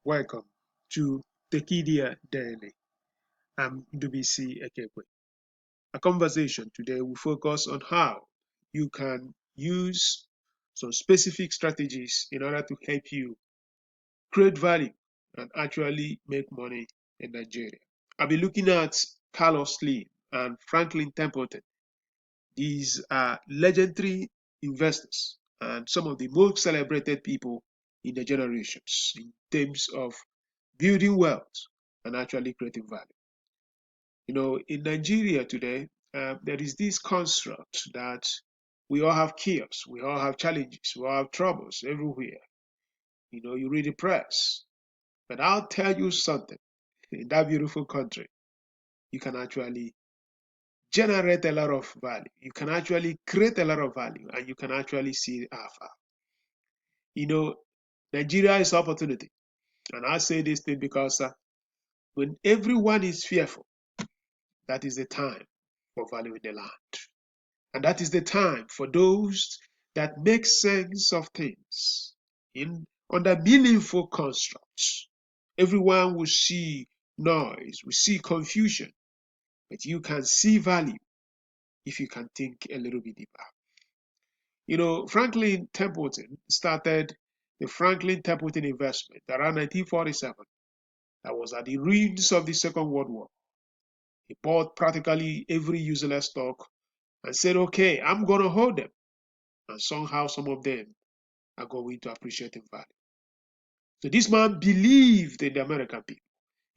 Welcome to Tekidia Daily. I'm Ndubuisi Ekekwe. A conversation today will focus on how you can use some specific strategies in order to help you create value and actually make money in Nigeria. I'll be looking at Carlos Slim and Franklin Templeton. These are legendary investors and some of the most celebrated people in the generations in terms of building wealth and actually creating value. In Nigeria today, there is this construct that we all have chaos, we all have challenges, we all have troubles everywhere. You read the press, but I'll tell you something. In that beautiful country, you can actually generate a lot of value. You can actually create a lot of value, and you can actually see alpha. Nigeria is opportunity, and I say this thing because when everyone is fearful, that is the time for valuing the land. And that is the time for those that make sense of things in under meaningful constructs. Everyone will see noise, will see confusion, but you can see value if you can think a little bit deeper. Franklin Templeton started the Franklin Templeton investment around 1947. That was at the ruins of the Second World War. He bought practically every useless stock and said, okay, I'm going to hold them. And somehow some of them are going to appreciate in value. So this man believed in the American people.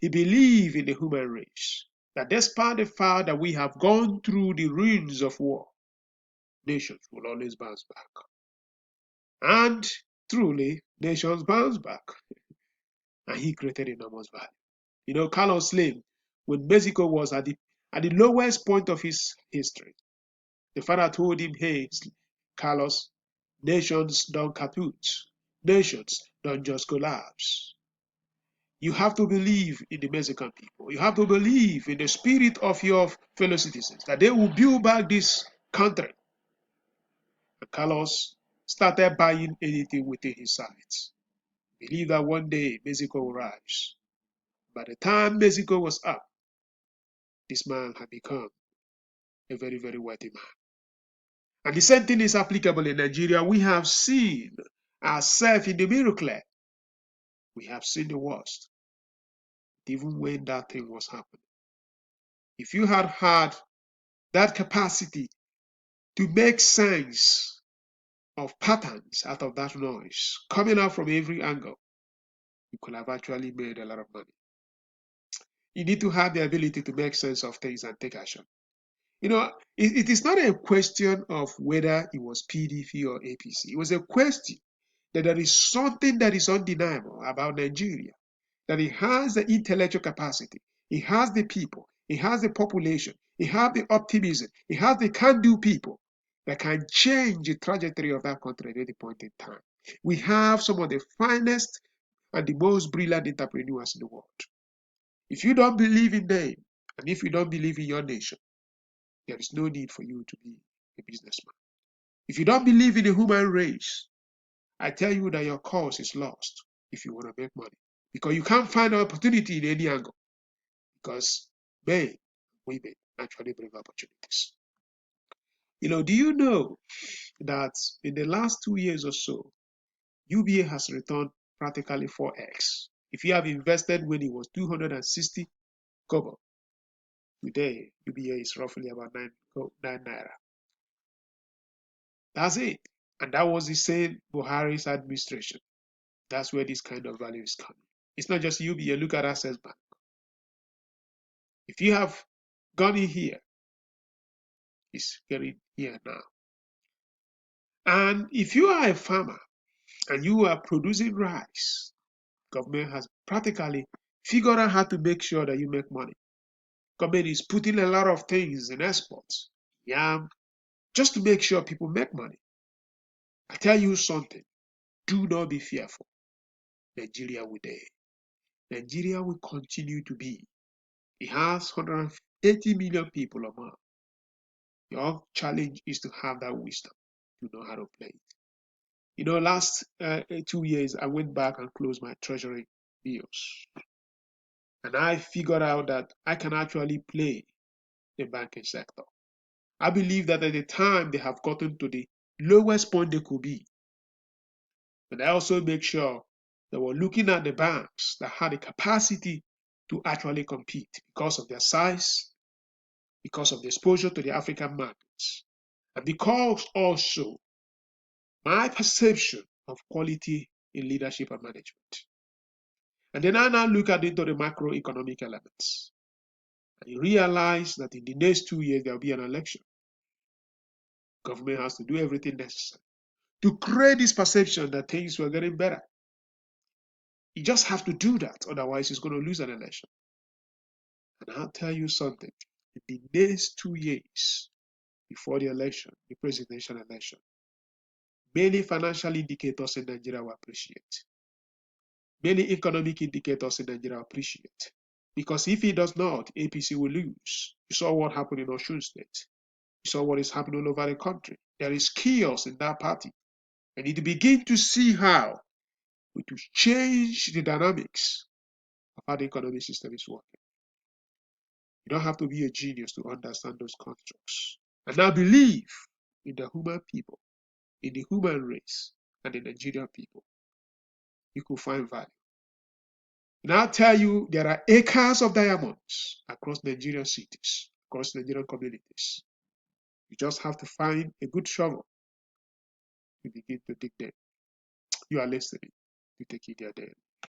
He believed in the human race. That despite the fact that we have gone through the ruins of war, nations will always bounce back. And truly, nations bounce back. And he created enormous value. Carlos Slim, when Mexico was at the lowest point of his history, the father told him, hey, Carlos, nations don't kaput. Nations don't just collapse. You have to believe in the Mexican people. You have to believe in the spirit of your fellow citizens, that they will build back this country. And Carlos started buying anything within his sight. Believe that one day Mexico will rise. By the time Mexico was up, this man had become a very, very wealthy man. And the same thing is applicable in Nigeria. We have seen ourselves in the miracle. We have seen the worst, even when that thing was happening. If you had had that capacity to make sense of patterns out of that noise coming out from every angle, you could have actually made a lot of money. You need to have the ability to make sense of things and take action. It is not a question of whether it was PDP or APC. It was a question that there is something that is undeniable about Nigeria, that it has the intellectual capacity, it has the people, it has the population, it has the optimism, it has the can-do people that can change the trajectory of that country at any point in time. We have some of the finest and the most brilliant entrepreneurs in the world. If you don't believe in them, and if you don't believe in your nation, there is no need for you to be a businessman. If you don't believe in the human race, I tell you that your cause is lost if you want to make money. Because you can't find opportunity in any angle. Because men, women actually bring opportunities. Do you know that in the last 2 years or so, UBA has returned practically 4x. If you have invested when it was 260 kobo, today UBA is roughly about 9 naira. That's it. And that was the same Buhari's administration. That's where this kind of value is coming. It's not just UBA. Look at Access Bank. If you have gone in here, it's getting here now. And if you are a farmer and you are producing rice, government has practically figured out how to make sure that you make money. Government is putting a lot of things in exports, yam, just to make sure people make money. I tell you something, do not be fearful. Nigeria will die. Nigeria will continue to be. It has 180 million people or more. Your challenge is to have that wisdom to know how to play it. Last 2 years, I went back and closed my treasury bills. And I figured out that I can actually play the banking sector. I believe that at the time they have gotten to the lowest point they could be. But I also make sure they were looking at the banks that had the capacity to actually compete because of their size, because of the exposure to the African markets, and because also my perception of quality in leadership and management. And then I now look at into the macroeconomic elements. And you realize that in the next 2 years, there will be an election. Government has to do everything necessary to create this perception that things were getting better. You just have to do that, otherwise, he's going to lose an election. And I'll tell you something, in the next 2 years before the election, the presidential election, many financial indicators in Nigeria will appreciate. Many economic indicators in Nigeria appreciate. Because if he does not, APC will lose. You saw what happened in Osun State. You saw what is happening all over the country. There is chaos in that party. And you begin to see how we to change the dynamics of how the economic system is working. You don't have to be a genius to understand those constructs. And I believe in the human people, in the human race, and the Nigerian people. You could find value. And I'll tell you, there are acres of diamonds across Nigerian cities, across Nigerian communities. You just have to find a good shovel to begin to dig them. You are listening to Take It There.